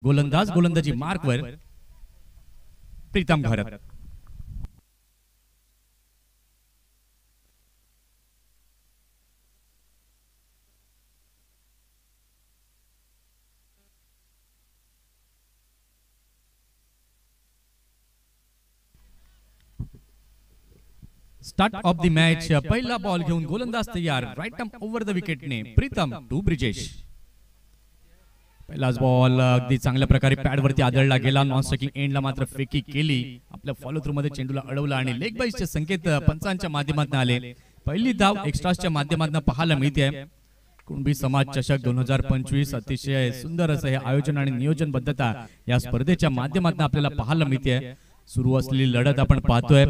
गोलंदाज गोलंदाजी मार्कवर Pritam Gharat. Start of the match. पहिला बॉल घेऊन गोलंदाज तयार. राईट आर्म ओव्हर द विकेटने प्रीतम टू ब्रिजेश. पहिलाच बॉल अगदी चांगल्या प्रकारे पॅड वरती आदळला गेला. नॉन स्ट्रायकिंग एंडला मात्र फेकी केली. आपल्या फॉलो थ्रू मध्ये चेंडूला अडवला आणि लेग बाईसचे संकेत पंचांच्या माध्यमातून आले. पहिली धाव एक्स्ट्राच्या माध्यमातून पाहायला मिळते. कुणबी समाज चषक 2025 अतिशय सुंदर असं हे आयोजन आणि नियोजनबद्धता या स्पर्धेच्या माध्यमातून आपल्याला पाहायला मिळते. सुरू असलेली लढत आपण पाहतोय.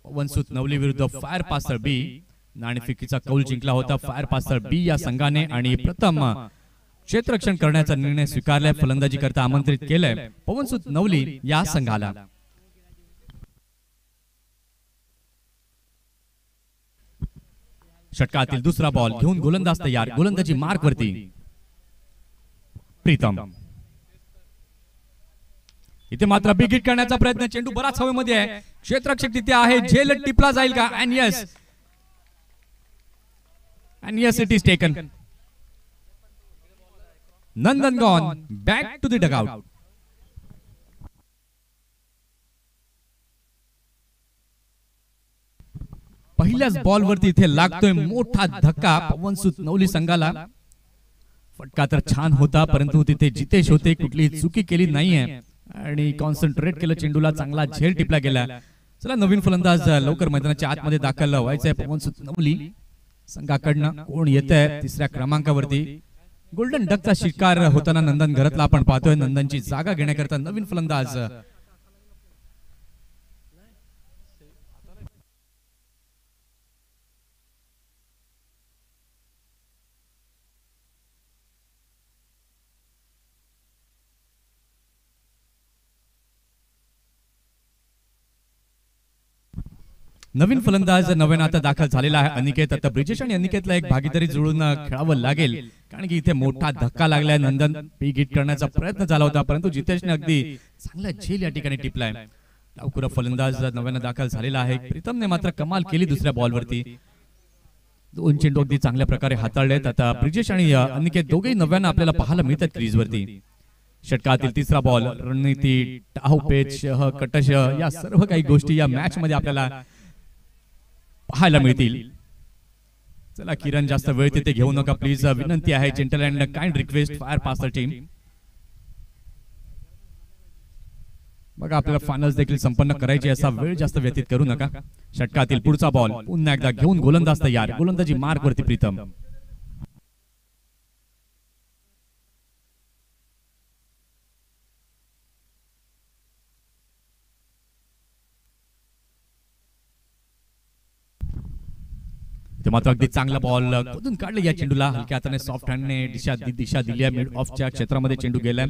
पवनसुत नवली विरुद्ध फायर पास्टर बी. नाणेफेकीचा कौल जिंकला होता फायर पास्टर बी या संघाने आणि प्रथम क्षेत्ररक्षण करण्याचा निर्णय स्वीकारलाय. फलंदाजी करता आमंत्रित केलंय पवनसुत नवली या संघाला. षटकातील दुसरा बॉल घेऊन गोलंदाज तयार. गोलंदाजी मार्क वरती प्रीतम. इथे मात्र बिग हिट करण्याचा प्रयत्न. चेंडू बराच हवेमध्ये आहे. क्षेत्ररक्षक तिथे आहे. झेल टिपला जाईल का? And yes it is taken. Nandan gone back to the dugout. पहिल्याच बॉल वरती इथे लागतोय मोठा धक्का पवनसुत नवली संघाला. फटका तर छान होता परंतु तिथे जितेश होते. कुठलीही चुकी केली नाहीये आणि कॉन्सन्ट्रेट केलं. चेंडूला चांगला झेल टिपला गेला. चला नवीन फलंदाज लवकर मैदानाच्या आतमध्ये दाखल व्हायचंय पवनसुत नवली संघाकडनं. कोण येतंय तिसऱ्या क्रमांकावरती? गोल्डन डकचा शिकार होताना नंदन घरतला आपण पाहतोय. नंदनची जागा घेण्याकरता नवीन फलंदाज नवीन फलंदाज नव्यानं आता दाखल झालेला आहे अनिकेत. आता ब्रिजेश आणि अनिकेतला एक भागीदारी जुळून खेळावं लागेल कारण की इथे मोठा धक्का लागलाय. नंदन बिग हिट करण्याचा प्रयत्न झाला होता परंतु जितेशने अगदी चांगला झेल या ठिकाणी टिपलाय. लवकर फलंदाज नव्यानं दाखल झालेला आहे. प्रीतमने मात्र कमाल केली दुसऱ्या बॉलवरती. दोन चेंडू अगदी चांगल्या प्रकारे हाताळलेत. आता ब्रिजेश आणि अनिकेत दोघेही नव्यानं आपल्याला पाहायला मिळतात क्रीजवरती. षटकातील तिसरा बॉल. रणनीती, टाव पेच, कटश या सर्व काही गोष्टी या मॅच मध्ये आपल्याला पाहायला मिळतील. चला किरण जास्त वेळ तिथे घेऊ नका प्लीज. विनंती आहे. Gentle and kind request fire pastor team. बघा आपल्याला फायनल्स देखील संपन्न करायची. असा वेळ जास्त व्यतीत करू नका. षटकातील पुढचा बॉल पुन्हा एकदा घेऊन गोलंदाज तयार. गोलंदाजी मार्क वरती प्रीतम. मात्र अगदी चांगला बॉल खोदून काढले या चेंडूला. हलक्या हाताने सॉफ्ट हँडने दिशा दिली आहे. मिड ऑफच्या क्षेत्रामध्ये चेंडू गेलाय.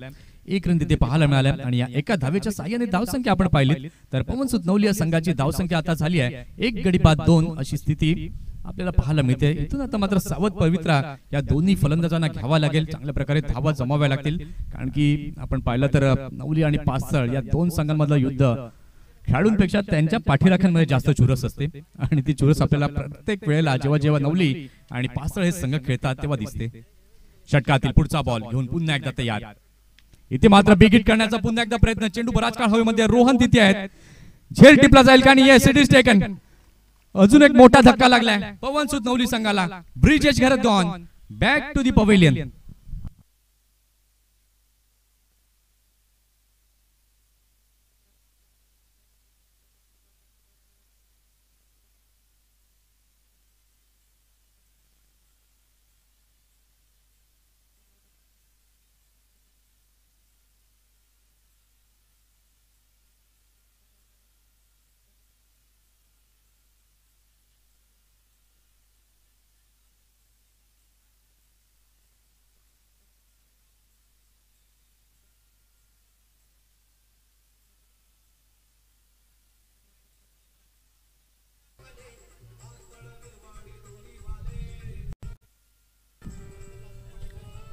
एक रन तिथे पाहायला मिळाला आणि या एका धावेच्या साह्याने धावसंख्या आपण पाहिली तर पवनसुत नवली या संघाची धावसंख्या आता झाली आहे 1 गडी बाद 2 अशी स्थिती आपल्याला पाहायला मिळते. इथून आता मात्र सावध पवित्रा या दोन्ही फलंदाजांना घ्यावा लागेल. चांगल्या प्रकारे धावा जमाव्या लागतील कारण की आपण पाहिलं तर नवली आणि पासळ या दोन संघांमधलं युद्ध खेळाडूंपेक्षा त्यांच्या पाठीराख्यांमध्ये जास्त चुरस असते आणि ती चुरस आपल्याला प्रत्येक वेळेला जेव्हा जेव्हा नवली आणि पासळ हे संघ खेळतात तेव्हा दिसते. षटकातील पुढचा बॉल घेऊन पुन्हा एकदा तयार. इथे मात्र बिग हिट करण्याचा पुन्हा एकदा प्रयत्न. चेंडू बराच काळ हवेमध्ये. रोहन तिथे आहेत. झेल टिपला जाईल का? आणि येस इट इज टेकन. अजून एक मोठा धक्का लागलाय पवनसुत नवली संघाला. Brijesh Gharat gone back to the pavilion.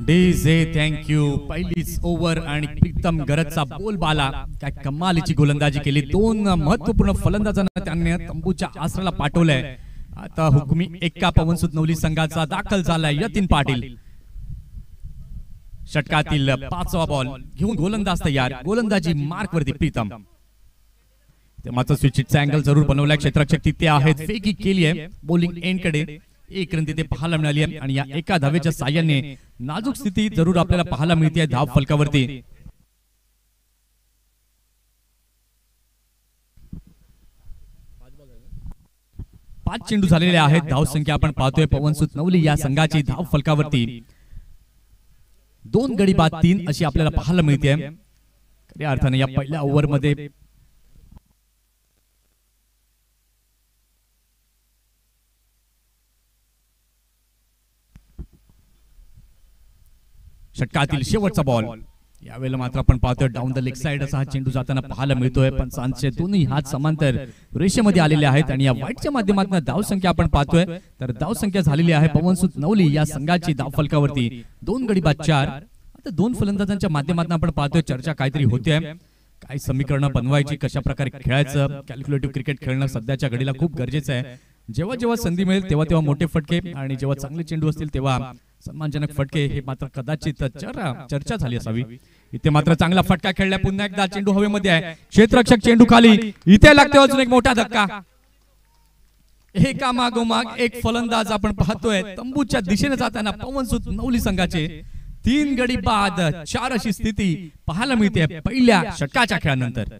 DJ thank you. पहिलीच ओव्हर आणि प्रीतम गरजचा बोलबाला. काय कमालीची गोलंदाजी केली. दोन महत्वपूर्ण फलंदाजांना त्यांनी तंबूच्या आसराला पाठवलंय. आता हुकमी एक्का पवनसुत नवली संघाचा दाखल झालाय यतीन पाटील. षटकातील 5वा बॉल घेऊन गोलंदाज तयार. गोलंदाजी मार्क वरती प्रीतम. ते मात्र स्विचिटचा अँगल जरूर बनवलाय. क्षेत्ररक्षक तिथे आहेत. फेकी केली आहे बॉलिंग एंड कडे. एक रन तिथे पाहायला मिळाली आहे आणि या एका धावेच्या साह्याने नाजूक स्थिती जरूर आपल्याला पाहायला मिळते धाव फलकावरती. पाच चेंडू झालेले आहेत. धाव संख्या आपण पाहतोय पवनसुत नवली या संघाची धाव फलकावरती 2 गडी बाद 3 अशी आपल्याला पाहायला मिळते. खऱ्या अर्थाने या पहिल्या ओव्हर मध्ये षटकातील शेवटचा बॉल. यावेळेला मात्र आपण पाहतोय डाऊन द लेग साइड असा हा चेंडू जाताना पाहायला मिळतोय. पण सांचे दोन्ही हात समांतर रेषेमध्ये आलेले आहेत आणि या वाईटच्या माध्यमातून धाव संख्या आपण पाहतोय तर धाव संख्या झालेली आहे पवनसुत नवली या संघाची धाव फलकावरती 2 गडी बाद 4. आता दोन फलंदाजांच्या माध्यमातून आपण पाहतोय चर्चा काहीतरी होते. काय समीकरण बनवायची, कशा प्रकारे खेळायचं, कॅल्क्युलेटिव्ह क्रिकेट खेळणं सध्याच्या घडीला खूप गरजेचं आहे. जेव्हा जेव्हा संधी मिळेल तेव्हा तेव्हा मोठे फटके आणि जेव्हा चांगले चेंडू असतील तेव्हा सन्मानजनक फटके हे मात्र कदाचित चर्चा झाली असावी. इथे मात्र चांगला फटका खेळलाय. पुन्हा एकदा चेंडू हवेमध्ये आहे. क्षेत्ररक्षक चेंडू खाली. इथे लागतो अजून एक मोठा धक्का. एका मागोमाग एक फलंदाज आपण पाहतोय तंबूच्या दिशेने जाताना पवनसुत नवली संघाचे 3 गडी बाद 4 अशी स्थिती पाहायला मिळते पहिल्या षटकाच्या खेळानंतर.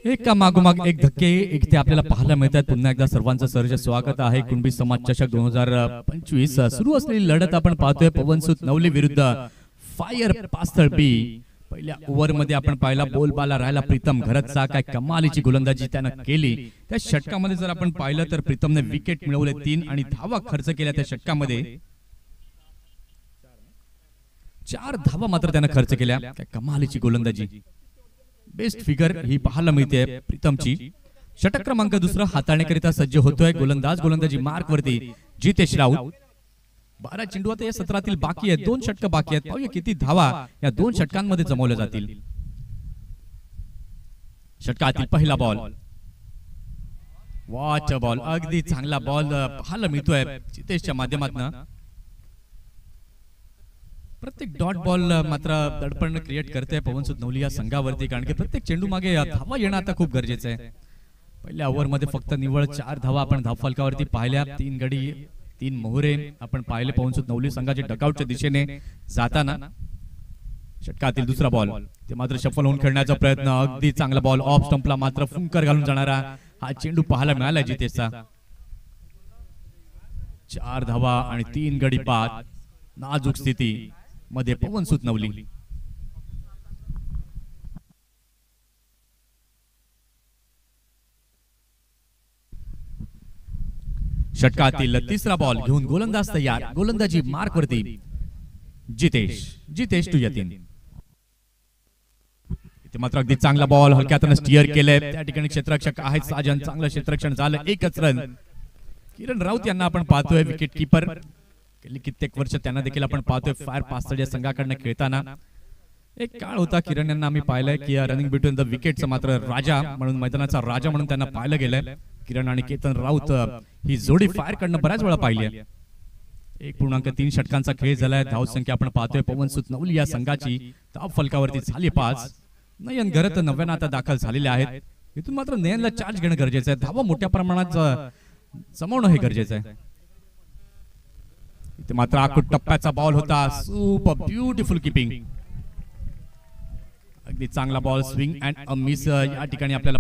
एका मागोमाग एक धक्के इथे आपल्याला पाहायला मिळतात. पुन्हा एकदा सर्वांचं सहर्ष स्वागत आहे. कुणबी समाज चषक 2025 सुरू असलेली लढत आपण पाहतोय पवनसुत नवली विरुद्ध फायर पास्थळ बी. पहिल्या ओव्हर मध्ये आपण पाहिला बोलबाला राहिला प्रीतम घरतचा. काय कमालीची गोलंदाजी त्यानं केली. त्या षटकामध्ये जर आपण पाहिलं तर प्रीतमने विकेट मिळवले 3 आणि धावा खर्च केल्या. त्या षटकामध्ये 4 धावा मात्र त्यानं खर्च केल्या. काय कमालीची गोलंदाजी. बेस्ट फिगर ही पाहायला मिळते प्रीतमची. षटक क्रमांक 2 हाताळण्याकरिता सज्ज होतोय गोलंदाजी मार्क वरती जितेश राऊत. 12 चेंडू आता या सत्रातील बाकी आहेत. 2 षटक बाकी आहेत. पाहूया किती धावा या 2 षटकांमध्ये जमवल्या जातील. षटकातील पहिला बॉल. Watch ball. अगदी चांगला बॉल पाहायला मिळतोय जितेशच्या माध्यमातून. प्रत्येक डॉट बॉल मात्र दडपण क्रिएट करते पवनसुत नवली या संघावरती. कारण की प्रत्येक चेंडू मागे धावा येणं आता खूप गरजेचं आहे. पहिल्या ओव्हर मध्ये फक्त निव्वळ 4 धावा आपण धाव फलकावरती पाहिल्या. 3 गडी 3 मोहरे आपण पाहिले पवनसुत नवली संघाचे डकआउटच्या दिशेने जाताना. षटकातील दुसरा बॉल. ते मात्र शफल होऊन खेळण्याचा प्रयत्न. अगदी चांगला बॉल. ऑफ स्टंपला मात्र फुंकर घालून जाणारा हा चेंडू पाहायला मिळाला जितेशचा. 4 धावा आणि 3 गडी बाद. नाजूक स्थिती मध्ये पवनसुत नवली. षटकातील तिसरा बॉल घेऊन गोलंदाज तयार. गोलंदाजी मार्क वरती जितेश टू यतीन. इथे मात्र अगदी चांगला बॉल हलक्या हाताने स्टिअर केलंय. त्या ठिकाणी क्षेत्ररक्षक आहेत साजन. चांगलं क्षेत्ररक्षण झालं. 1च रन. किरण राऊत यांना आपण पाहतोय विकेट कीपर. गेली कित्येक वर्ष त्यांना देखील आपण पाहतोय फायर पास्थळ या संघाकडनं खेळताना. एक काळ होता किरण यांना आम्ही पाहिलंय की रनिंग बिटवीन द विकेटचं मात्र राजा म्हणून मैदानाचा राजा म्हणून त्यांना पाहिलं गेलंय. किरण आणि केतन राऊत ही जोडी फायर कडनं बऱ्याच वेळा पाहिली आहे. 1.3 षटकांचा खेळ झालाय. धाव संख्या आपण पाहतोय पवनसुत नवली या संघाची धाव फलकावरती झाली 5. नयन घरत 9 आता दाखल झालेले आहेत. इथून मात्र नयनला चार्ज घेणं गरजेचं आहे. धावा मोठ्या प्रमाणात जमवणं हे गरजेचं आहे. इथे मात्र आखूड टप्प्याचा बॉल होता. Super beautiful keeping. अगदी चांगला ball, swing and a miss या ठिकाणी आपल्याला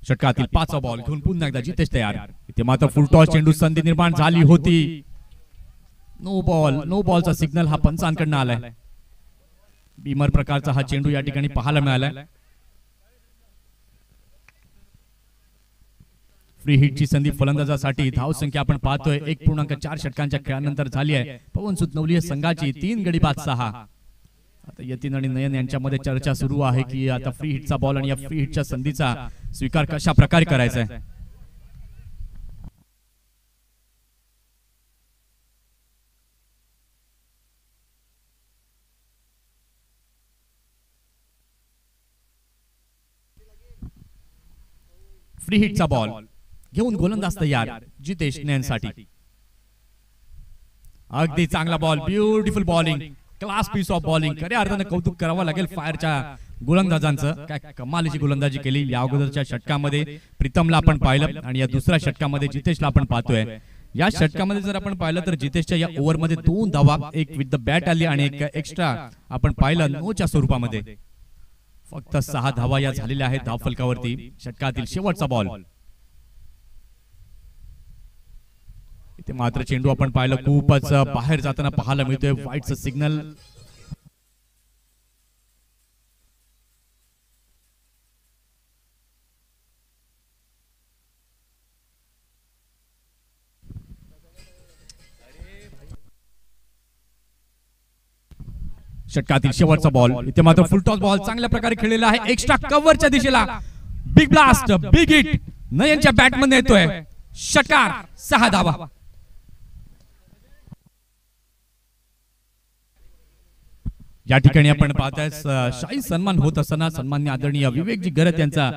षटकातील 5वा बॉल घेऊन पुन्हा एकदा जितेश तयार. इथे मात्र फुल टॉस चेंडू, संधी निर्माण झाली होती. नो बॉलचा सिग्नल हा पंचांकडनं आलाय. बीमर प्रकारचा हा चेंडू या ठिकाणी पाहायला मिळालाय. फ्री हिटची संधी फलंदाजासाठी. धावसंख्या आपण पाहतोय 1.4 षटकांच्या खेळानंतर झाली आहे. पवन सूत नवली संघाची 3 गडी बाद 6. आता यतीन आणि नयन यांच्यामध्ये चर्चा सुरू आहे की आता फ्री हिटचा बॉल आणि या फ्री हिटच्या संधीचा स्वीकार कशा प्रकारे करायचा आहे. फ्री हिटचा बॉल घेऊन गोलंदाज तयार जितेश नयनसाठी. अगदी चांगला ball, beautiful bowling, class piece of bowling. खऱ्या अर्थानं कौतुक करावं लागेल फायरच्या गोलंदाजांचं. काय कमालीची गोलंदाजी केली. या अगोदरच्या षटकामध्ये प्रीतमला आपण पाहिलं आणि या दुसऱ्या षटकामध्ये जितेशला आपण पाहतोय. या षटकामध्ये जर आपण पाहिलं तर जितेशच्या या ओव्हरमध्ये 2 धावा, एक विथ द बॅट आली आणि एक एक्स्ट्रा आपण पाहिलं नोच्या स्वरूपामध्ये. फक्त 6 धावा या झालेल्या आहेत धाव फलकावरती. षटकातील शेवटचा बॉल. इथे मात्र चेंडू आपण पाहिलं खूपच बाहेर जाताना पाहायला मिळतोय. व्हाईटचं सिग्नल. षटकातील शेवटचा बॉल. इथे मात्र फुल टॉस बॉल चांगल्या प्रकारे खेळलेला आहे. एक्स्ट्रा कव्हरच्या दिशेला बिग ब्लास्ट, बिग हिट नयनच्या बॅटमध्ये येतोय. षटकार 6 धावा. या ठिकाणी आपण पाहताय शाही सन्मान होत असताना सन्मान्य आदरणीय विवेकजी गरत यांचा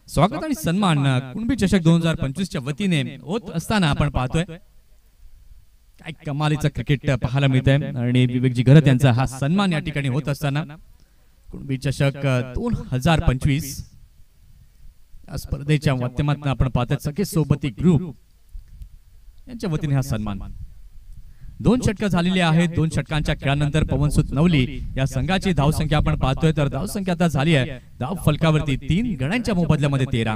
स्वागत आणि सन्मान कुणबी चषक 2025 च्या वतीने होत असताना आपण पाहतोय. काय कमालीचं क्रिकेट पाहायला मिळतंय आणि विवेकजी गरत यांचा हा सन्मान या ठिकाणी होत असताना कुणबी चषक 2025 या स्पर्धेच्या माध्यमातून आपण पाहतोय सखे सोबती ग्रुप यांच्या वतीने हा सन्मान. 2 षटक झालेले आहेत. 2 षटकांच्या खेळानंतर पवन सूत नवली या संघाची धावसंख्या आपण पाहतोय तर धावसंख्या आता झाली आहे धाव फलकावरती 3 गड्यांच्या मोबदल्यामध्ये 13.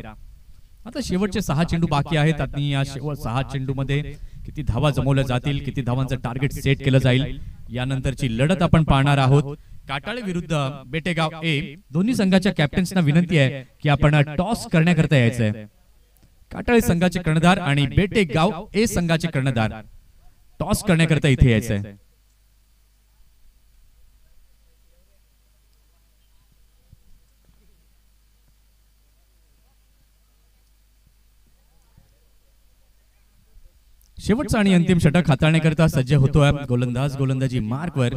आता शेवटचे 6 चेंडू बाकी आहेत आणि या शेवट 6 चेंडू मध्ये किती धावा जमवल्या जातील, किती धावांचं टार्गेट सेट केलं जाईल यानंतरची लढत आपण पाहणार आहोत. काटाळे विरुद्ध बेटेगाव ए. दोन्ही संघाच्या कॅप्टन्सना विनंती आहे की आपण टॉस करण्याकरता यायचंय. काटाळे संघाचे कर्णधार आणि बेटेगाव ए संघाचे कर्णधार टॉस करण्याकरता इथे यायचंय. शेवटचा आणि अंतिम षटक हाताळण्याकरता सज्ज होतोय गोलंदाज. गोलंदाजी मार्कवर.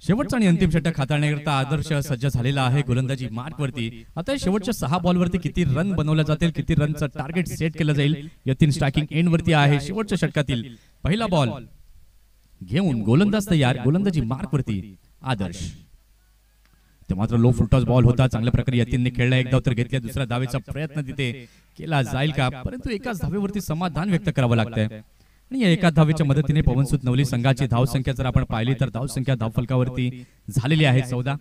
शेवटचा आणि अंतिम षटक हाताळण्याकरता आदर्श सज्ज झालेला आहे गोलंदाजी मार्कवरती. आता शेवटच्या 6 बॉलवरती किती रन बनवल्या जातील, किती रनचं टार्गेट सेट केलं जाईल यतीन स्ट्रायकिंग एंड वरती आहे. शेवटच्या षटकातील पहिला बॉल घेऊन गोलंदाज तयार गोलंदाजी मार्कवरती आदर्श. ते मात्र लो फुलटॉस बॉल होता. चांगल्या प्रकारे यतीनने खेळला. एक धाव तर घेतल्या. दुसऱ्या धावेचा प्रयत्न तिथे केला जाईल का, परंतु एकाच धावेवरती समाधान व्यक्त करावं लागतंय आणि या एका धावेच्या मदतीने पवन सूत नवली संघाची धावसंख्या जर आपण पाहिली तर धावसंख्या धावफलकावरती झालेली आहे 14.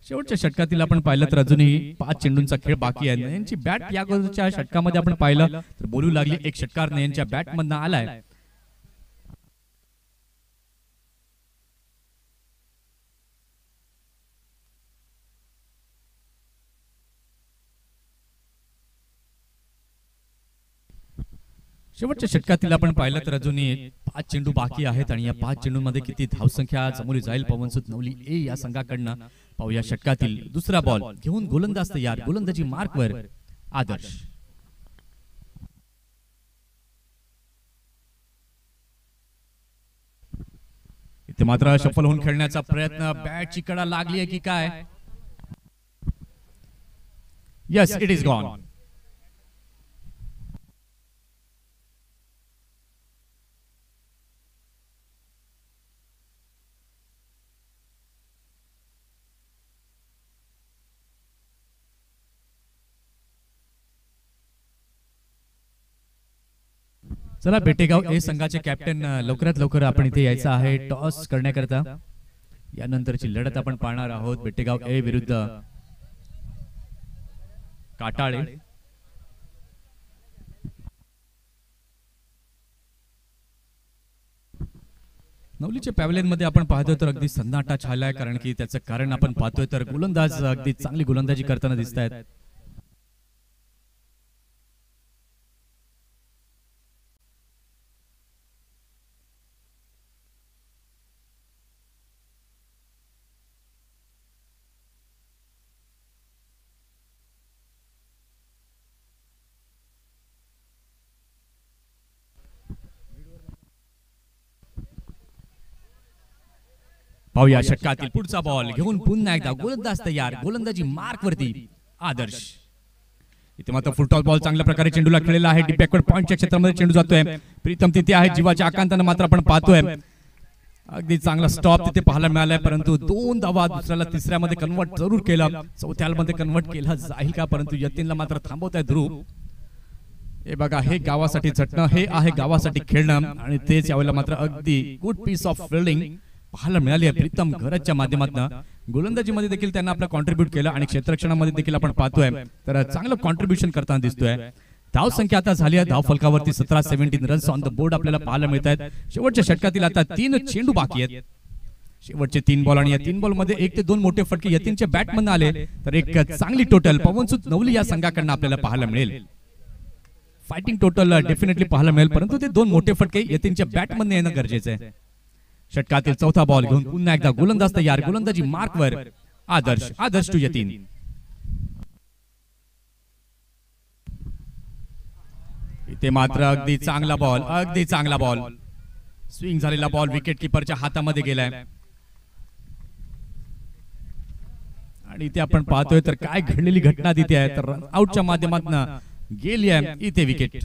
शेवटच्या षटकातील आपण पाहिलं तर अजूनही 5 चेंडूंचा खेळ बाकी आहे. नयनची बॅट या अगोदरच्या षटकामध्ये आपण पाहिलं तर बोलू लागली. एक षटकार नयनच्या बॅट मधनं आलाय. शेवटच्या षटकातील आपण पाहिलं तर अजूनही 5 चेंडू बाकी आहेत आणि या 5 चेंडूंमध्ये किती धावसंख्या जमवली जाईल पवन सूत नवली ए या संघाकडनं पाहूया. षटकातील दुसरा बॉल घेऊन गोलंदाज तयार गोलंदाजी मार्कवर आदर्श. इथे मात्र सफल होऊन खेळण्याचा प्रयत्न. बॅटची कडा लागली आहे की काय. Yes, it is gone. चला बेटेगाव ए संघाचे कॅप्टन लवकरात लवकर आपण इथे यायचं आहे टॉस करण्याकरता. यानंतरची लढत आपण पाहणार आहोत बेटेगाव ए विरुद्ध काटाळे. नवलीच्या पॅव्हलियन मध्ये आपण पाहतोय तर अगदी सन्नाटा छायलाय, कारण की त्याचं कारण आपण पाहतोय तर गोलंदाज अगदी चांगली गोलंदाजी करताना दिसत आहेत. पाहूया षटकातील पुढचा बॉल घेऊन पुन्हा एकदा गोलंदाज तयार. गोलंदाजी मार्क वरती आदर्श. इथे मात्र फुलटॉस बॉल चांगल्या प्रकारे चेंडूला खेळलेला आहे. डीप बॅकवर्ड पॉइंटच्या क्षेत्रामध्ये चेंडू जातोय. प्रीतम तिथे आहे. जीवाच्या आकांतानं मात्र आपण पाहतोय अगदी चांगला स्टॉप तिथे पाहायला मिळालाय, परंतु 2 धावा दुसऱ्याला तिसऱ्यामध्ये कन्वर्ट जरूर केलं. चौथ्यामध्ये कन्वर्ट केला जाईल का, परंतु यतीनला मात्र थांबवताय ध्रुव. हे बघा, हे गावासाठी झटणं, हे आहे गावासाठी खेळणं, आणि तेच यावेळेला मात्र अगदी गुड पीस ऑफ फिल्डिंग पाहायला मिळाली आहे प्रीतम घरच्या माध्यमातून. गोलंदाजीमध्ये देखील त्यांना आपला कॉन्ट्रीब्यूट केलं आणि क्षेत्ररक्षणामध्ये देखील आपण पाहतोय तर चांगलं कॉन्ट्रीब्युशन करताना दिसतोय. धाव संख्या आता झाली आहे धाव फलकावरती 17-17 रन्स ऑन द बोर्ड आपल्याला पाहायला मिळत आहेत. शेवटच्या षटकातील आता 3 चेंडू बाकी आहेत. शेवटचे 3 बॉल आणि या 3 बॉल मध्ये 1 ते 2 मोठे फटके यतीनच्या बॅटमधून आले तर एक चांगली टोटल पवनसुत नवली या संघाकडून आपल्याला पाहायला मिळेल. फायटिंग टोटल डेफिनेटली पाहायला मिळेल, परंतु ते 2 मोठे फटके यतीनच्या बॅटमधून येणं गरजेचं आहे. षटकातील चौथा बॉल घेऊन पुन्हा एकदा गोलंदाज तयार. गोलंदाजी मार्कवर आदर्श. आदर्श टू यतीन. इथे मात्र अगदी चांगला बॉल, अगदी चांगला बॉल, स्विंग झालेला बॉल विकेट किपरच्या हातामध्ये गेलाय आणि इथे आपण पाहतोय तर काय घडलेली घटना तिथे आहे तर रन आउटच्या माध्यमातून गेली आहे इथे विकेट.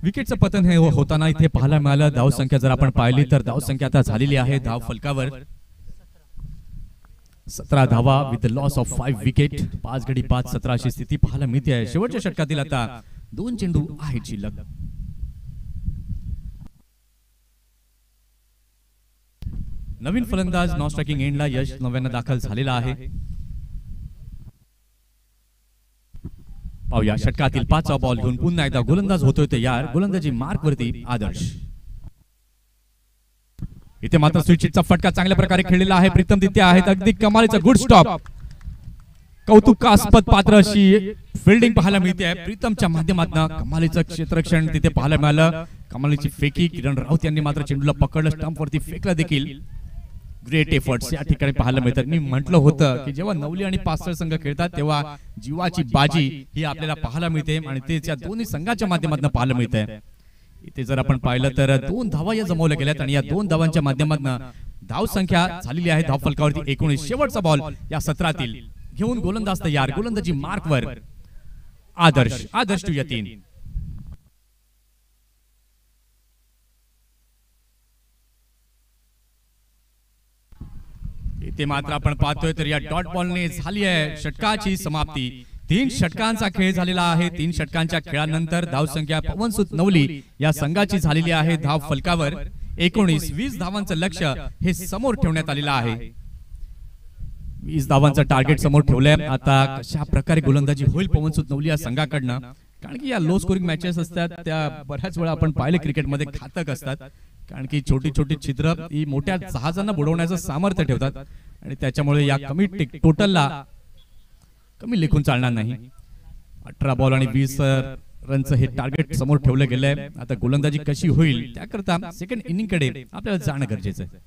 विकेटचं पतन हे होताना इथे पाहायला मिळालं. धाव संख्या जर आपण पाहिली तर धाव संख्या आता झालेली आहे धाव फलकावर 17 धावा विथ लॉस ऑफ 5 विकेट. 5 गडी 5-17 अशी स्थिती पाहायला मिळते आहे. शेवटच्या षटकातील आता 2 चेंडू आहेत शिल्लक. नवीन फलंदाज नॉन स्ट्रायकिंग एंडला यश नव्यानं दाखल झालेला आहे. पाहूया षटकातील 5वा बॉल घेऊन पुन्हा एकदा गोलंदाज होतोय तयार. गोलंदाजी मार्क वरती आदर्श. इथे मात्र स्विचचा फटका चांगल्या प्रकारे खेळलेला आहे. प्रीतम तिथे आहेत. अगदी कमालीचा गुड स्टॉप. कौतुकास्पद पात्र अशी फिल्डिंग पाहायला मिळते आहे प्रीतमच्या माध्यमातून. कमालीचं क्षेत्ररक्षण तिथे पाहायला मिळालं. कमालीची फेकी किरण राऊत यांनी मात्र चेंडूला पकडलं, स्टंप वरती फेकला देखील. ग्रेट एफर्ट्स या ठिकाणी पाहायला मिळतात. मी म्हटलं होतं की जेव्हा नवली आणि पासळ संघ खेळतात तेव्हा जीवाची बाजी ही आपल्याला पाहायला मिळते आणि ते त्या दोन्ही संघाच्या माध्यमातून पाहायला मिळते. इथे जर आपण पाहिलं तर 2 धावा या जमवल्या गेल्यात आणि या 2 धावांच्या माध्यमातून धाव संख्या झालेली आहे धाव फलकावरती 19. शेवटचा बॉल या 17तील घेऊन गोलंदाज तयार. गोलंदाजी मार्कवर आदर्श. आदर्श टू यतीन. इथे मात्र आपण पाहतोय तर या डॉट बॉलने झाली आहे षटकाची समाप्ती. 3 षटकांचा खेळ झालेला आहे. 3 षटकांच्या खेळानंतर धाव संख्या पवनसुत नवली या संघाची झालेली आहे धाव फलकावर 19. 20 धावांचं लक्ष्य हे समोर ठेवण्यात आलेलं आहे. 20 धावांचं टार्गेट समोर ठेवलंय. आता कशा प्रकारे गोलंदाजी होईल पवनसुत नवली या संघाकडनं, कारण की या लो स्कोरिंग मॅचेस असतात त्या बऱ्याच वेळा आपण पाहिले क्रिकेटमध्ये घातक असतात, कारण की छोटी छोटी छिद्र ही मोठ्या जहाजांना बुडवण्याचं सामर्थ्य ठेवतात आणि त्याच्यामुळे या कमी टोटलला कमी लेखून चालणार नाही. 18 बॉल आणि 20 रनचं हे टार्गेट समोर ठेवलं गेलंय. आता गोलंदाजी कशी होईल त्याकरता सेकंड इनिंग कडे आपल्याला जाणं गरजेचं आहे.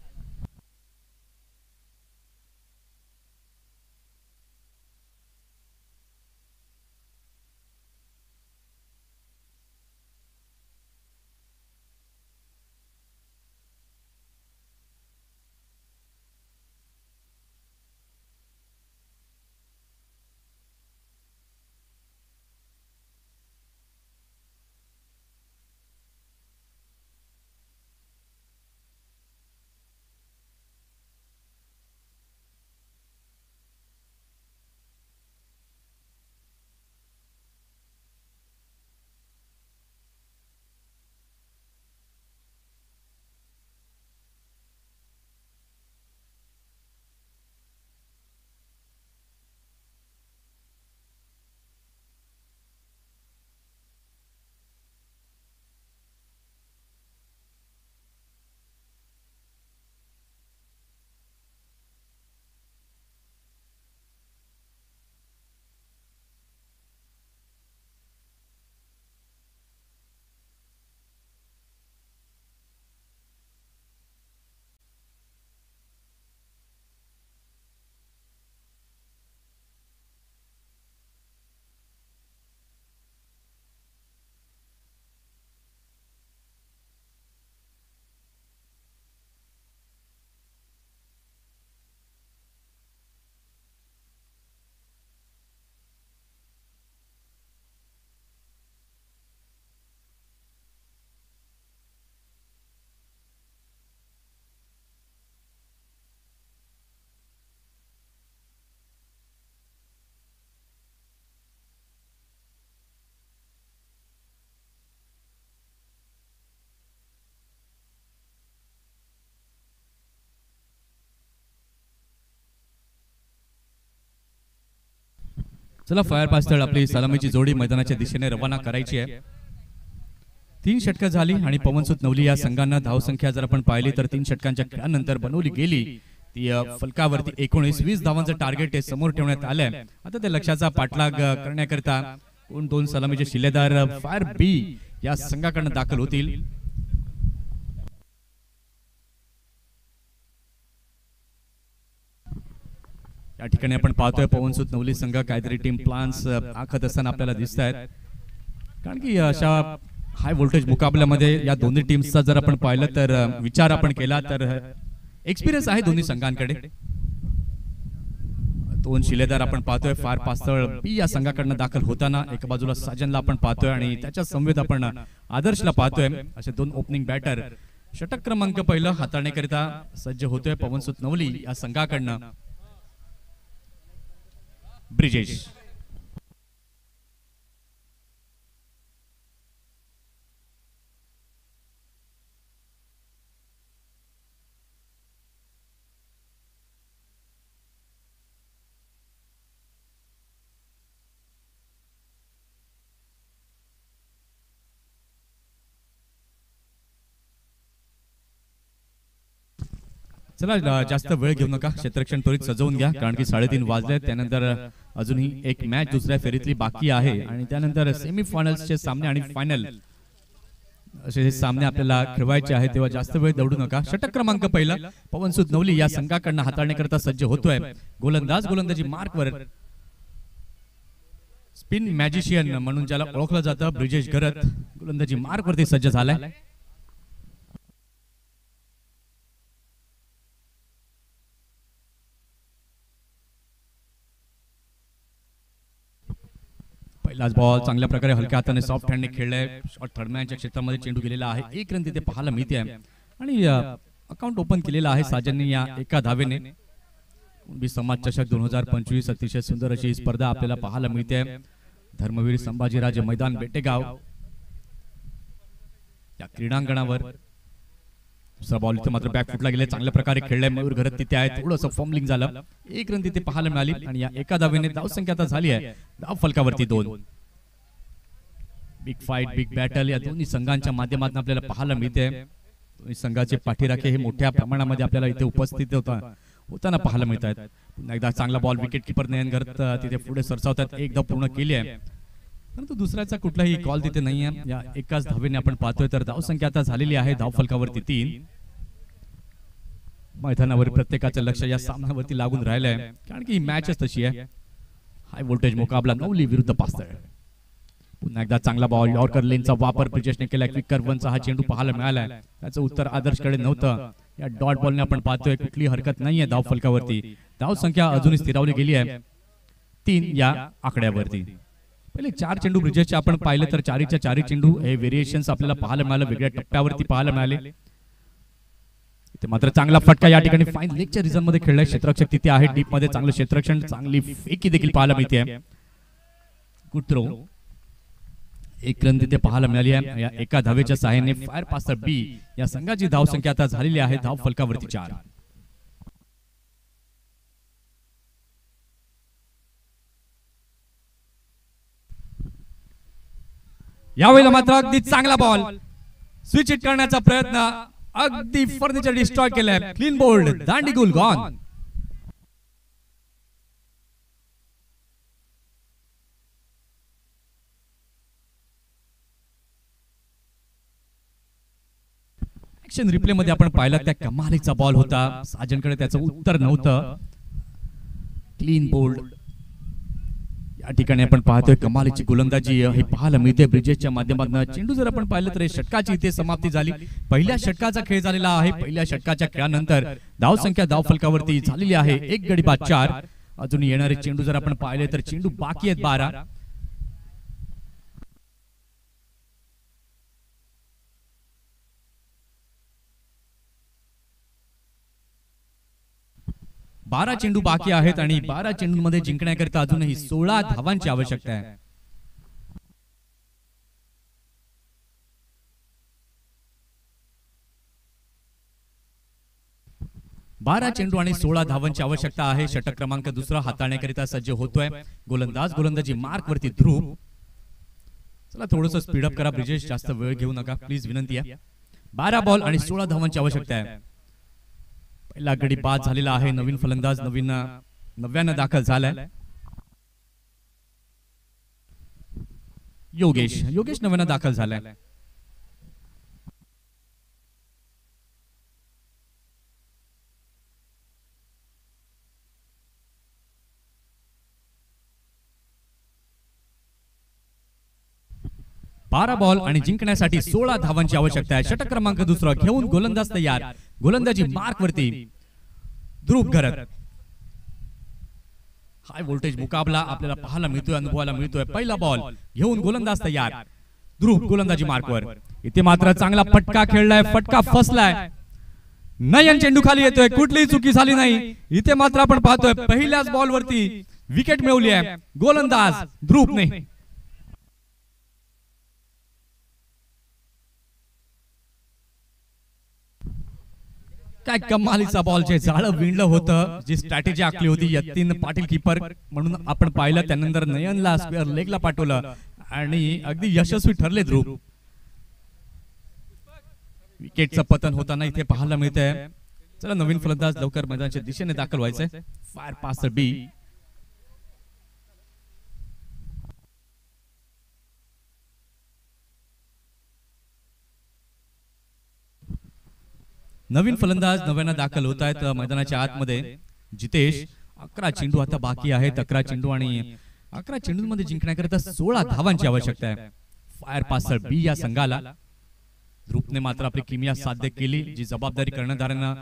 चला फायर पास्तळ आपली सलामीची जोडी मैदानाच्या दिशेने रवाना करायची आहे. 3 षटकं झाली आणि पवनसुत नवली या संघांना धावसंख्या जर आपण पाहिली तर 3 षटकांच्या खेळानंतर बनवली गेली ती फलकावरती 19-20 धावांचं टार्गेट हे समोर ठेवण्यात आलंय. आता त्या लक्ष्याचा पाठलाग करण्याकरिता कोण 2 सलामीचे शिलेदार फायर बी या संघाकडून दाखल होतील. या ठिकाणी आपण पाहतोय पवनसुत नवली संघ काहीतरी टीम प्लान्स आखत असताना आपल्याला दिसत आहेत. कारण की अशा हाय व्होल्टेज मुकाबल्यामध्ये या दोन्ही टीम्सचा जर आपण पाहिलं तर विचार आपण केला तर एक्सपिरियन्स आहे दोन्ही संघांकडे. 2 शिलेदार आपण पाहतोय फार पास्तळ बी या संघाकडनं दाखल होताना. एका बाजूला साजनला आपण पाहतोय आणि त्याच्या समवेत आपण आदर्शला पाहतोय. असे 2 ओपनिंग बॅटर षटक क्रमांक पहिलं हाताळण्याकरिता सज्ज होतोय पवनसुत नवली या संघाकडनं. ब्रिजेश चला जास्त वेळ घेऊ नका. क्षेत्ररक्षण त्वरित सजवून घ्या कारण की 3:30 वाजले. त्यानंतर अजूनही एक मॅच दुसऱ्या फेरीतली बाकी आहे आणि त्यानंतर सेमी फायनल्सचे सामने आणि फायनल असे हे सामने आपल्याला खेळवायचे आहेत. तेव्हा जास्त वेळ दौडू नका. षटक क्रमांक पहिला पवनसुत नवली या संघाकडनं हाताळण्याकरता सज्ज होतोय. गोलंदाजी मार्कवर स्पिन मॅजिशियन म्हणून ज्याला ओळखलं जातं ब्रिजेश गरत गोलंदाजी मार्कवरती सज्ज झालाय. पहिलाच बॉल चांगल्या प्रकारे हलक्या हाताने सॉफ्ट हँडने खेळलाय. शॉर्ट थर्डमॅनच्या क्षेत्रामध्ये चेंडू गेलेला आहे. 1 रन तिथे पाहायला मिळते आणि अकाउंट ओपन केलेला आहे साजनने या एका धावेने. कुणबी समाज चषक 2025 अतिशय सुंदर अशी स्पर्धा आपल्याला पाहायला मिळते. धर्मवीर संभाजीराजे मैदान बेटेगाव या क्रीडांगणावर. दुसरा बॉल इथे मात्र बॅक फुटला गेला. चांगल्या प्रकारे खेळलाय मयूर घरत तिथे आहे. थोडंसं फॉर्मलिंग झालं. 1 रन तिथे पाहायला मिळाली आणि या एका धावेने धावसंख्या आता झाली आहे धाव फलकावरती 2. बिग फाईट बिग बॅटल या दोन्ही संघांच्या माध्यमातून आपल्याला पाहायला मिळते. दोन्ही संघाचे पाठीराखे हे मोठ्या प्रमाणामध्ये आपल्याला इथे उपस्थित होताना पाहायला मिळत आहेत. पुन्हा एकदा चांगला बॉल विकेट किपर नयन घरत तिथे पुढे सरसावतात. 1 धाव पूर्ण केली आहे. परंतु दुसऱ्याचा कुठलाही कॉल तिथे नाहीये. या एकाच धावेने आपण पाहतोय तर धावसंख्या आता झालेली आहे धाव फलकावरती 3. मैदानावर प्रत्येकाचं लक्ष या सामन्यावरती लागून राहिलंय, कारण की ही मॅचच तशी आहे. हाय व्होल्टेज मुकाबला नवली विरुद्ध पास्तळ. पुन्हा एकदा चांगला बॉल, यॉर्कर लेनचा वापर ब्रिजेशने केला. क्विक कर्वनचा हा चेंडू पाहायला मिळालाय, त्याचं उत्तर आदर्शकडे नव्हतं. या डॉट बॉलने आपण पाहतोय कुठली हरकत नाहीये धाव फलकावरती. धाव संख्या अजूनही स्थिरावली गेली आहे 3 या आकड्यावरती. पहिले 4 चेंडू ब्रिजेशचे आपण पाहिले तर 4च्या 4 चेंडू हे व्हेरिएशन्स आपल्याला पाहायला मिळाले, वेगळ्या टप्प्यावरती पाहायला मिळाले. इथे मात्र चांगला फटका या ठिकाणी फाईन लेगच्या रिझन मध्ये खेळलाय. क्षेत्ररक्षक तिथे आहे डीप मध्ये, चांगलं क्षेत्ररक्षण, चांगली फेकी देखील पाहायला मिळते. Good throw. एक रन तिथे पाहायला मिळाली आहे. या एका धावेच्या सहाय्याने फायर पास्टर बी या संघाची धाव संख्या आता झालेली आहे धाव फलकावरती 4. यावेळेला मात्र अगदी चांगला बॉल, स्विच हिट करण्याचा प्रयत्न, अगदी फर्निचर डिस्ट्रॉय केलंय. क्लीन बोल्ड, दांडी गुल गॉन. ऍक्शन रिप्ले मध्ये आपण पाहिलं त्या कमालीचा बॉल होता, साजनकडे त्याचं उत्तर नव्हतं. Clean bowled. या ठिकाणी आपण पाहतोय कमालीची गोलंदाजी हे पाहायला मिळते ब्रिजेशच्या माध्यमातून. चेंडू जर आपण पाहिलं तर षटकाची इथे समाप्ती झाली. पहिल्या षटकाचा खेळ झालेला आहे. पहिल्या षटकाच्या खेळानंतर धाव संख्या धाव फलकावरती झालेली आहे 1 गडी बाद 4. अजून येणारे चेंडू जर आपण पाहिले तर चेंडू बाकी आहेत 12. बारा चेंडू बाकी आहेत आणि 12 चेंडूंमध्ये जिंकण्याकरिता अजूनही 16 धावांची आवश्यकता आहे. बारा चेंडू आणि 16 धावांची आवश्यकता आहे. षटक क्रमांक 2 हाताळण्याकरिता सज्ज होतोय गोलंदाज. गोलंदाजी मार्क वरती ध्रुव. चला थोडंसं स्पीडअप करा ब्रिजेश, जास्त वेळ घेऊ नका प्लीज, विनंती आहे. 12 बॉल आणि 16 धावांची आवश्यकता आहे. पहिला गडी बाद झालेला आहे. नवीन फलंदाज नव्यानं दाखल झालाय. योगेश नव्यानं दाखल झालाय. बारा बॉल आणि जिंकण्यासाठी 16 धावांची आवश्यकता आहे. षटक क्रमांक 2 घेऊन गोलंदाज तयार. गोलंदाजी मार्क वरती ध्रुव घरत. हाय व्होल्टेज मुकाबला आपल्याला पाहायला मिळतोय, अनुभवायला मिळतोय. पहिला बॉल घेऊन गोलंदाज तयार. ध्रुव गोलंदाजी मार्कवर. इथे मात्र चांगला फटका खेळलाय, फटका फसलाय. नयन चेंडू खाली येतोय, कुठलीही चुकी झाली नाही. इथे मात्र आपण पाहतोय पहिल्याच बॉल वरती विकेट मिळवली आहे गोलंदाज ध्रुवने. काय कमालीचा बॉल, जे जाळं विणलं होतं, जी स्ट्रॅटेजी आखली होती यतीन पाटील कीपर म्हणून आपण पाहिलं. त्यानंतर नयनला स्क्वेअर लेगला पाठवलं आणि अगदी यशस्वी ठरले ध्रुव. विकेटचं पतन होताना इथे पाहायला मिळतंय. चला नवीन फलंदाज लवकर मैदानाच्या दिशेने दाखल व्हायचंय. फायर पास्टर बी. नवीन फलंदाज नव्यानं दाखल होत आहेत मैदानाच्या आतमध्ये. जितेश. 11 चेंडू आता बाकी आहेत. 11 चेंडू आणि 11 चेंडूंमध्ये जिंकण्याकरिता 16 धावांची आवश्यकता आहे फायर पास्टर बी या संघाला. ध्रुवने मात्र आपली किमया साध्य केली. जी जबाबदारी कर्णधारांना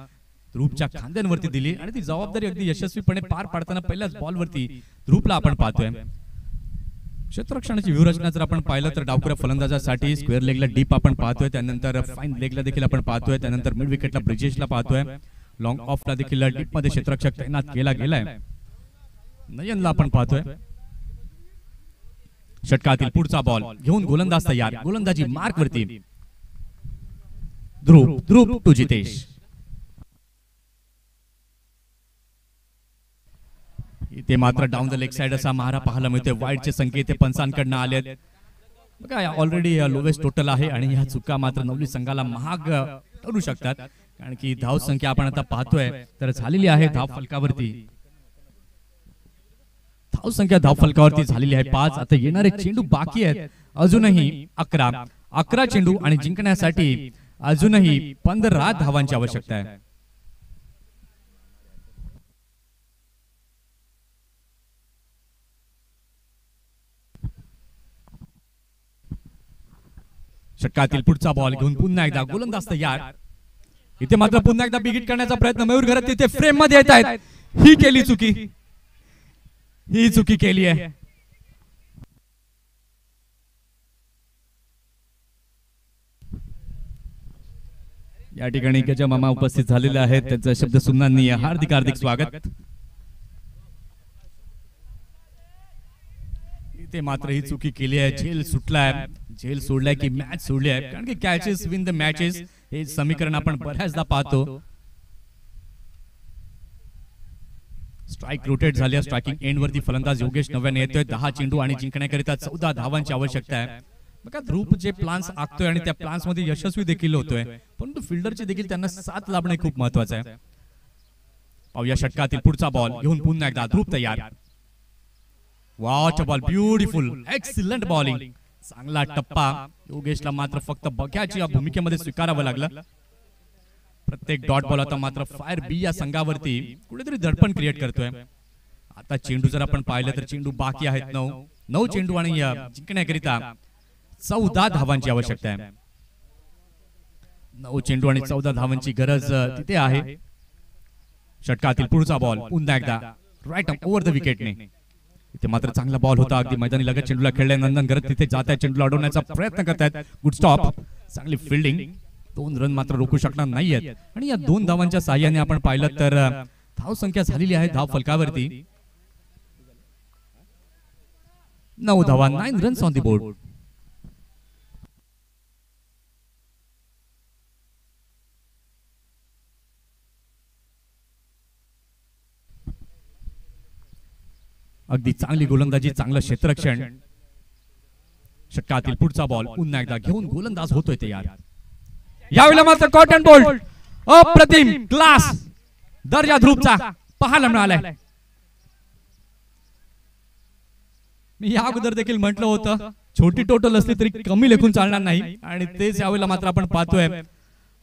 ध्रुवच्या खांद्यांवरती दिली आणि ती जबाबदारी अगदी यशस्वीपणे पार पाडताना पहिल्याच बॉलवरती ध्रुवला आपण पाहतोय. क्षेत्ररक्षणाची व्यूहरचना जर आपण पाहिलं तर डावखुऱ्या फलंदाजासाठी स्क्वेअर लेगला डीप आपण पाहतोय. त्यानंतर फाईन लेगला देखील आपण पाहतोय. त्यानंतर मिड विकेटला ब्रिजेशला पाहतोय. लॉंग ऑफला देखील डीप मध्ये क्षेत्ररक्षक तैनात केला गेलाय. नयनला आपण पाहतोय. षटकातील पुढचा बॉल घेऊन गोलंदाज तयार. गोलंदाजी मार्क वरती ध्रुव टू जितेश. इथे मात्र डाऊन द लेग साइड असा मारा पाहायला मिळतोय. वाईडचे संकेत पंचांकडनं आलेत. बघा ऑलरेडी लोवेस्ट टोटल आहे आणि ह्या चुका मात्र नवली संघाला महाग ठरू शकतात, कारण की धाव संख्या आपण आता पाहतोय तर झालेली आहे धाव फलकावरती धावसंख्या धावफलकावरती झालेली आहे 5. आता येणारे चेंडू बाकी आहेत अजूनही 11 चेंडू आणि जिंकण्यासाठी अजूनही 15 धावांची आवश्यकता आहे. षटकातील पुढचा बॉल घेऊन पुन्हा एकदा गोलंदाज तयार. इथे मात्र पुन्हा एकदा बिगिट करण्याचा प्रयत्न. मयूर घरात तिथे फ्रेम मध्ये येत आहेत. ही केली चुकी, ही चुकी केली आहे. या ठिकाणी गजा मामा उपस्थित झालेले आहेत. त्यांचा शब्द सुमनांनी हार्दिक हार्दिक स्वागत. इथे मात्र ही चुकी केली आहे. झेल सुटलाय, झेल सोडलाय की मॅच सोडली आहे. कारण की कॅचेस विन द मॅचेस हे समीकरण आपण बऱ्याचदा पाहतो. स्ट्राइक रोटेट झाली. स्ट्रायकिंग एंड वरती फलंदाज योगेश नव्याने येतोय. 10 चेंडू आणि जिंकण्याकरिता 14 धावांची आवश्यकता आहे. बघा ध्रुव जे प्लान्स आखतोय आणि त्या प्लान्स मध्ये यशस्वी देखील होतोय, परंतु फिल्डरची देखील त्यांना साथ लाभणे खूप महत्वाचं आहे. पाहूया षटकातील पुढचा बॉल घेऊन पुन्हा एकदा ध्रुव तयार. What a ball, beautiful, excellent bowling. चांगला टप्पा. योगेशला मात्र फक्त बघ्याची या भूमिकेमध्ये स्वीकारावं लागलं. प्रत्येक डॉट बॉल आता मात्र फायर बी या संघावरती कुठेतरी दडपण क्रिएट करतोय. आता चेंडू जर आपण पाहिलं तर चेंडू बाकी आहेत 9 चेंडू आणि जिंकण्याकरिता 14 धावांची आवश्यकता आहे. 9 चेंडू आणि 14 धावांची गरज तिथे आहे. षटकातील पुढचा बॉल पुन्हा एकदा राईट ओव्हर द विकेटने. इथे मात्र चांगला बॉल होता. अगदी मैदानी लगत चेंडूला खेळलाय. नंदन घरत तिथे जात आहे. चेंडूला अडवण्याचा प्रयत्न करतायत. गुड स्टॉप, चांगली फिल्डिंग. 2 रन मात्र रोखू शकणार नाहीयेत. आणि या 2 धावांच्या साह्याने आपण पाहिलं तर धाव संख्या झालेली आहे धाव फलकावरती 9 धावा, 9 रन्स ऑन द बोर्ड. अगदी चांगली गोलंदाजी, चांगलं क्षेत्ररक्षण. षटकातील पुढचा बॉल पुन्हा एकदा घेऊन गोलंदाज होतोय तयार. यावेळेला मात्र कॉटन बोल्ट, अप्रतिम, क्लास दर्जा ध्रुवचा पाहायला मिळालाय. मी या अगोदर देखील म्हटलं होतं छोटी टोटल असली तरी कमी लेखून चालणार नाही, आणि तेच यावेळेला मात्र आपण पाहतोय.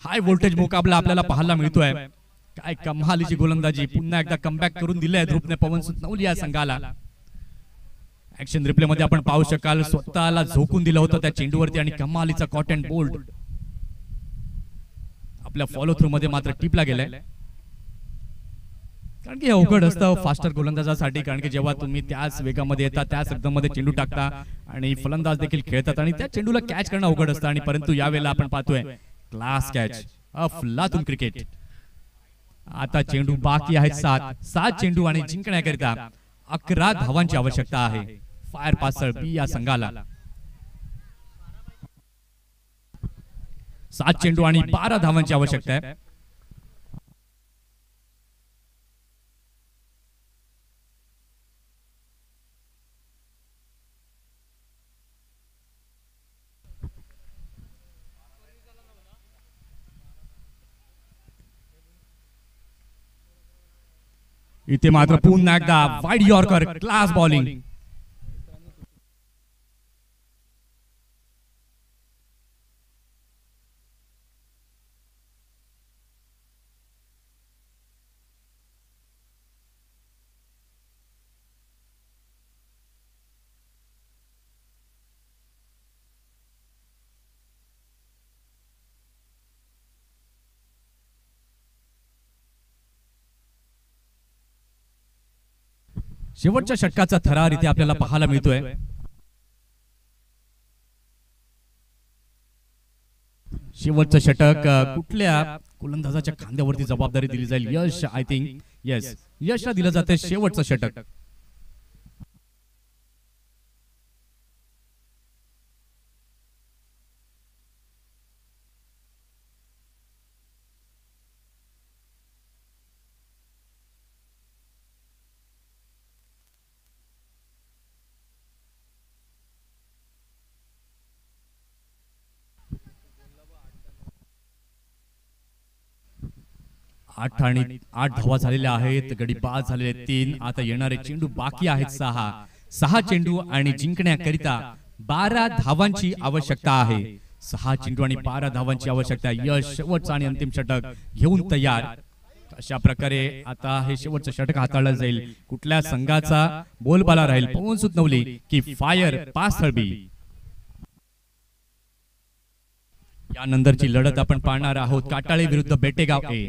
हाय व्होल्टेज मुकाबला आपल्याला पाहायला मिळतोय. काय कमालीची गोलंदाजी. पुन्हा एकदा कमबॅक करून दिले ध्रुवने पवन सुतनवली या संघाला. ऍक्शन रिप्ले मध्ये आपण पाहू शकाल स्वतःला झोकून दिलं होतं त्या चेंडूवरती आणि कमालीचा कॉटन बोल्ट आपल्या फॉलो थ्रू मध्ये मात्र टिपला गेलाय. कारण की हे अवघड असतं फास्टर गोलंदाजासाठी. कारण की जेव्हा तुम्ही त्याच वेगामध्ये येता, त्याच एकदममध्ये चेंडू टाकता आणि फलंदाज देखील खेळतात आणि त्या चेंडूला कॅच करणं अवघड असतं. आणि परंतु यावेळेला आपण पाहतोय क्लास कॅच, अफलातून क्रिकेट. आता चेंडू बाकी आहेत 7 चेंडू आणि जिंकण्याकरिता 11 धावांची आवश्यकता आहे फायर पासळ बी या संघाला. 7 चेंडू आणि 12 धावांची आवश्यकता आहे. इथे मात्र पुन्हा एकदा वाईड यॉर्कर, क्लास बॉलिंग. शेवटच्या षटकाचा थरार इथे आपल्याला पाहायला मिळतोय. शेवटचं षटक कुठल्या गोलंदाजाच्या खांद्यावरती जबाबदारी दिली जाईल? यश, आय थिंक यस, यशला दिलं जाते शेवटचं षटक. 8 धावा झालेल्या आहेत, गडी बाद झालेले 3. आता येणारे चेंडू बाकी आहेत 6 चेंडू आणि जिंकण्याकरिता 12 धावांची आवश्यकता आहे. 6 चेंडू आणि 12 धावांची आवश्यकता. यश शेवटचा आणि अंतिम षटक घेऊन तयार. अशा प्रकारे आता हे शेवटचं षटक हाताळलं जाईल. कुठल्या संघाचा बोलबाला राहील? पवन सुतनवली की फायर पास्थळबी? यानंतरची लढत आपण पाहणार आहोत. काटाळे विरुद्ध बेटेगाव ए.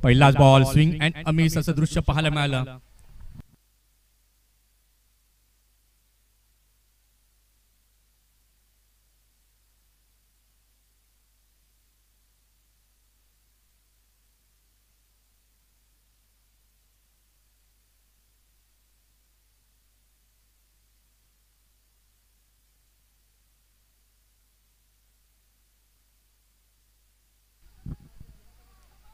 पहिलाच बॉल स्विंग अँड अमिस असं दृश्य पाहायला मिळालं.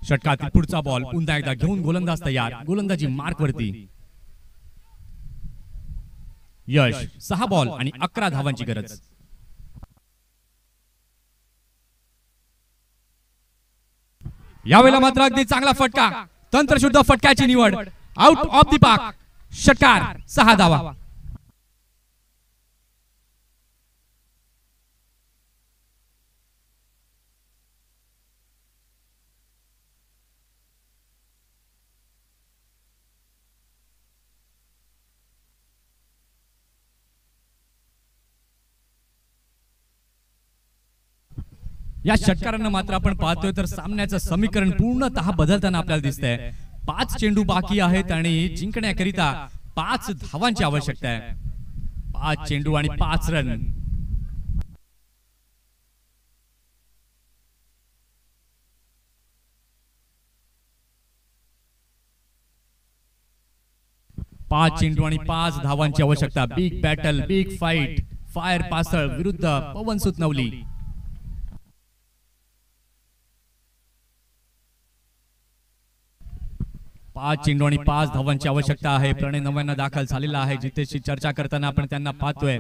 षटकातील पुढचा बॉल पुन्हा एकदा घेऊन गोलंदाज तयार. गोलंदाजी मार्क वरती. यश 6 बॉल आणि 11 धावांची गरज. यावेळेला मात्र अगदी चांगला फटका, तंत्रशुद्ध फटक्याची निवड. Out of the park. षटकार. 6 धावा. या षटकारांना मात्र आपण पाहतोय तर सामन्याचं समीकरण पूर्णतः बदलताना आपल्याला दिसतंय. 5 चेंडू बाकी आहेत आणि जिंकण्याकरिता 5 धावांची आवश्यकता आहे. 5 चेंडू आणि 5 रन. पाच चेंडू आणि 5 धावांची आवश्यकता. Big battle, big fight. Fire पासळ विरुद्ध पवन सुतनवली. 5 चेंडू आणि 5 धावांची आवश्यकता आहे. प्रणय नव्यानं दाखल झालेला आहे. जितेशची चर्चा करताना आपण त्यांना पाहतोय.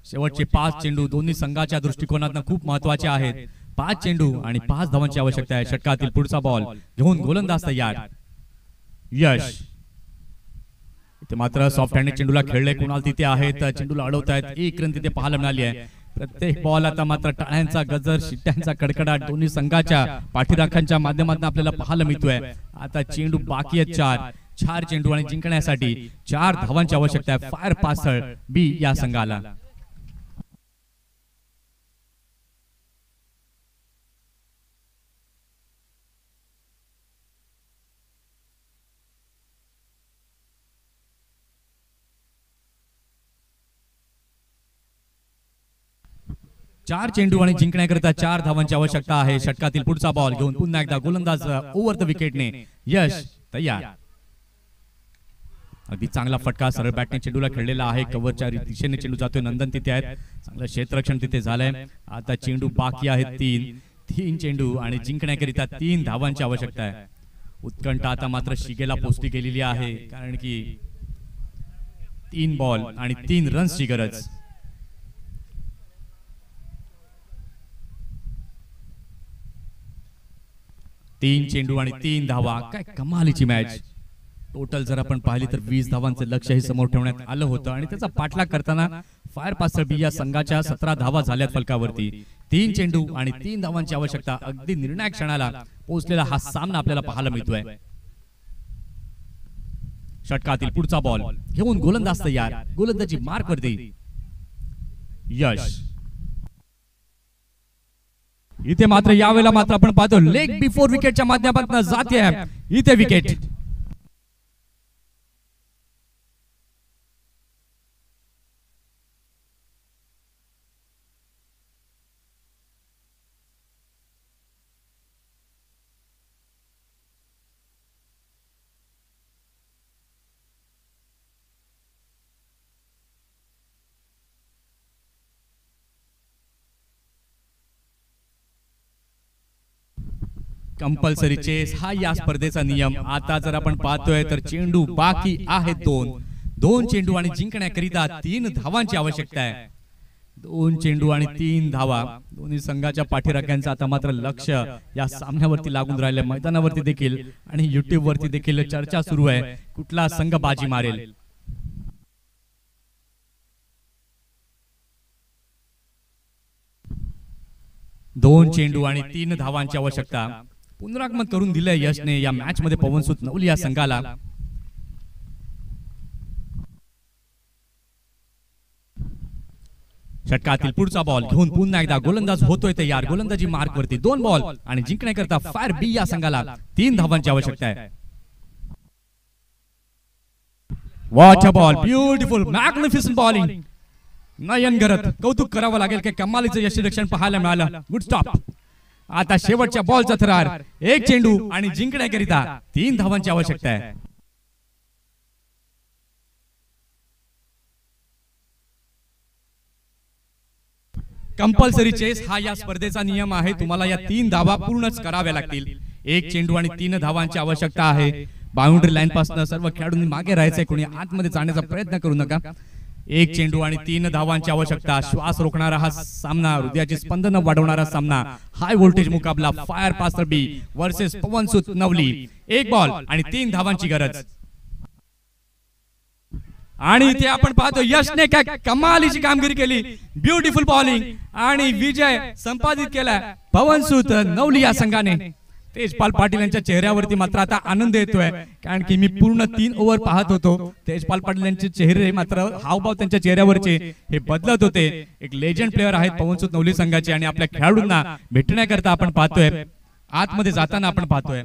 शेवटचे 5 चेंडू दोन्ही संघाच्या दृष्टिकोनातून खूप महत्वाचे आहेत. 5 चेंडू आणि 5 धावांची आवश्यकता आहे. षटकातील पुढचा बॉल घेऊन गोलंदाज तयार. यश इथे मात्र सॉफ्ट हँड चेंडूला खेळले. कुणाल तिथे आहेत, चेंडूला अडवतायत. 1 रन तिथे पाहायला मिळाली आहे. प्रत्येक बॉल आता मात्र टाळ्यांचा गजर, शिट्ट्यांचा कडकडाट दोन्ही संघाच्या पाठीराखांच्या माध्यमातून आपल्याला पाहायला मिळतोय. आता चेंडू बाकी आहेत 4 चेंडू आणि जिंकण्यासाठी 4 धावांची आवश्यकता आहे. फायर पासळ बी या संघाला. चार चेंडू आणि जिंकण्याकरिता 4 धावांची आवश्यकता आहे. षटकातील पुढचा बॉल घेऊन पुन्हा एकदा गोलंदाज ओव्हर द विकेटने. यश तयार. अगदी चांगला फटका सरळ बॅटने चेंडूला खेळलेला आहे. कव्हरच्या दिशेने चेंडू जातोय. नंदन तिथे आहेत. चांगलं क्षेत्ररक्षण तिथे झालंय. आता चेंडू बाकी आहेत 3 चेंडू आणि जिंकण्याकरिता 3 धावांची आवश्यकता आहे. उत्कंठा आता मात्र शिगेला पोहोचली गेलेली आहे, कारण की 3 बॉल आणि 3 रन्सची गरज. तीन चेंडू आणि 3 धावा. काय कमालीची मॅच. टोटल जर आपण पाहिली तर 20 धावांचं लक्ष्यही समोर ठेवण्यात आलं होतं आणि त्याचा पाठलाग करताना फायर पासळ बी या संघाच्या 17 धावा झाल्यात फलकावरती. 3 चेंडू आणि 3 धावांची आवश्यकता. अगदी निर्णायक क्षणाला पोहोचलेला हा सामना आपल्याला पाहायला मिळतोय. षटकातील पुढचा बॉल घेऊन गोलंदाज तयार. गोलंदाजी मार्क वरती. यश इथे मात्र यावेळेला मात्र आपण पाहतो लेग बिफोर विकेटच्या माध्यमातून जाते इथे विकेट. कंपल्सरी चेस हा या स्पर्धेचा नियम. आता जर आपण पाहतोय तर चेंडू बाकी आहेत 2 चेंडू आणि जिंकण्याकरिता 3 धावांची आवश्यकता आहे. 2 चेंडू आणि 3 धावा. दोन्ही संघाच्या पाठीराख्यांचं आता मात्र लक्ष या सामन्यावरती लागून राहिलं. मैदानावरती देखील आणि युट्यूब वरती देखील चर्चा सुरू आहे, कुठला संघ बाजी मारेल. दोन चेंडू आणि 3 धावांची आवश्यकता. पुनरागमन करून दिलंय यशने या मॅच मध्ये पवनसुत नवली या संघाला. षटकातील पुढचा बॉल घेऊन पुन्हा एकदा गोलंदाज होतोय तयार. गोलंदाजी मार्क वरती 2 बॉल आणि जिंकण्याकरता फायर बी या संघाला 3 धावांची आवश्यकता आहे. Watch a ball, beautiful magnificent bowling. Nayan Gharat, कौतुक करावं लागेल की कमालीचं यष्टीरक्षण पाहायला मिळालं. Good stop. आता शेवटच्या बॉलचा थरार. 1 चेंडू आणि जिंकण्याकरिता 3 धावांची आवश्यकता आहे. कंपल्सरी चेस हा या स्पर्धेचा नियम आहे. तुम्हाला या 3 धावा पूर्णच कराव्या लागतील. 1 चेंडू आणि 3 धावांची आवश्यकता आहे. बाउंड्री लाईन पासून सर्व खेळाडूंनी मागे राहायचंय, कोणी आतमध्ये जाण्याचा प्रयत्न करू नका. 1 चेंडू आणि 3 धावांची आवश्यकता. श्वास रोखणारा हा सामना, हृदयाची स्पंदन वाढवणारा सामना, हाय व्होल्टेज मुकाबला. फायर पास्टर बी वर्सेस पवनसुत नवली. 1 बॉल आणि 3 धावांची गरज. आणि इथे आपण पाहतो यशने काय कमालीची कामगिरी केली. ब्युटिफुल बॉलिंग आणि विजय संपादित केला पवनसुत नवली या संघाने. तेजपाल पाटील यांच्या चेहऱ्यावरती मात्र आता आनंद येतोय, कारण की मी पूर्ण 3 ओव्हर पाहत होतो. तेजपाल पाटील यांचे चेहरे मात्र, हावभाव त्यांच्या चेहऱ्यावरचे हे बदलत होते. एक लेजंड प्लेअर आहेत पवनसुत नवली संघाचे आणि आपल्या खेळाडूंना भेटण्याकरता आपण पाहतोय, आतमध्ये जाताना आपण पाहतोय.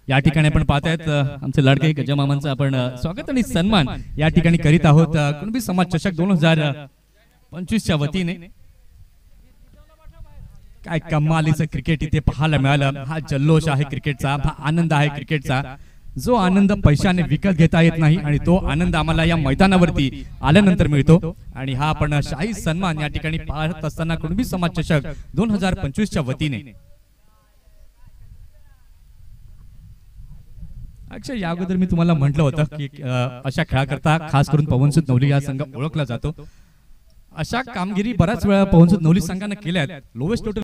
या ठिकाणी आपण पाहतायत आमचे लाडके गजमामांचं आपण स्वागत आणि सन्मान या ठिकाणी करीत आहोत. कुणबी समाज चषक 2025च्या वतीने. काय कमालीचं क्रिकेट इथे पाहायला मिळालं. हा जल्लोष आहे क्रिकेटचा, हा आनंद आहे क्रिकेटचा, जो आनंद पैशाने विकत घेता येत नाही आणि तो आनंद आम्हाला या मैदानावरती आल्यानंतर मिळतो. आणि हा आपण शाही सन्मान या ठिकाणी पाहत असताना कुणबी समाज चषक 2025च्या वतीने. अक्षय, या अगोदर मी तुम्हाला म्हटलं होतं की अशा खेळाकरता खास करून पवनसुत नवली हा संघ ओळखला जातो. अशा कामगिरी बऱ्याच वेळा पवनसुत नवली संघाने केल्या आहेत. Lowest total